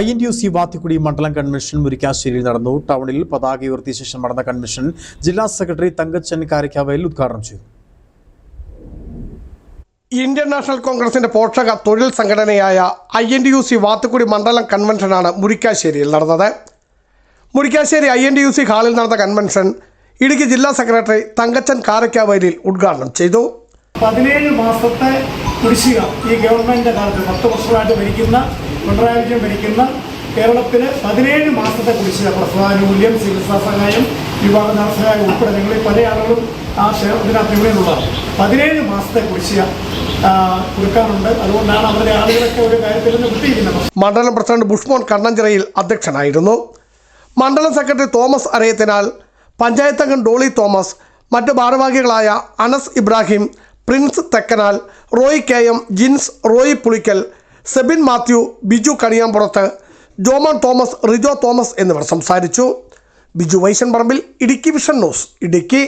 INTUC Vathikudy മണ്ഡലം convention മുരിക്കാശ്ശേരിയിൽ നടന്നു. ടൗണിൽ പതാക ഉയർത്തിയ ശേഷം നടന്ന കൺവെൻഷൻ ജില്ലാ സെക്രട്ടറി തങ്കച്ചൻ കാരക്കാവയിൽ ഉദ്ഘാടനം ചെയ്തു. ഇന്ത്യൻ നാഷണൽ കോൺഗ്രസിന്റെ പോഷക തൊഴിൽ സംഘടനയായ INTUC വാത്തിക്കുടി മണ്ഡലം കൺവെൻഷനാണ് മുരിക്കാശ്ശേരിയിൽ നടന്നത്. മുരിക്കാശ്ശേരി INTUC ഹാളിൽ നടന്ന കൺവെൻഷൻ ഇടുക്കി ജില്ലാ സെക്രട്ടറി തങ്കച്ചൻ കാരക്കാവയിൽ ഉദ്ഘാടനം ചെയ്തു. 17 മാസത്തെ കുടിശ്ശിക ഈ ഗവൺമെൻറ്റിൻ്റെ കാലത്ത് 10 വർഷമായിട്ട് ഭരിക്കുന്ന പിണറായി വിജയൻ ഭരിക്കുന്ന കേരളത്തിൽ 17 മാസത്തെ കുടിശ്ശിക പ്രസവാനുകൂല്യം, ചികിത്സാ സഹായം, വിവാഹ ധനസഹായം ഉൾപ്പെടെ നിങ്ങളിൽ പല ആളുകളും ആ ഇതിനകത്ത് ഇവിടെയുള്ളതാണ്. 17 മാസത്തെ കുടിശ്ശിക കൊടുക്കാനുണ്ട്. അതുകൊണ്ടാണ് അവരുടെ ആളുകളൊക്കെ ഒരു കാര്യത്തിൽ നിന്ന് വിട്ടിരിക്കുന്നത്. മണ്ഡലം പ്രസിഡന്റ് ബുഷ്മോൻ കണ്ണഞ്ചിറയിൽ അധ്യക്ഷനായിരുന്നു. മണ്ഡലം സെക്രട്ടറി തോമസ് അരയത്തിനാൽ, പഞ്ചായത്ത് അംഗം ഡോളി തോമസ്, മറ്റ് ഭാരവാഹികളായ അനസ് ഇബ്രാഹിം, പ്രിൻസ് തെക്കനാൽ, റോയ് KM, ജിൻസ്, റോയ് പുളിക്കൽ, സെബിൻ മാത്യു, ബിജു കണിയാമ്പുറത്ത്, ജോമോൻ തോമസ്, റിജോ തോമസ് എന്നിവർ സംസാരിച്ചു. Biju Vaishan Parambil, Idukki vision news, Idukki.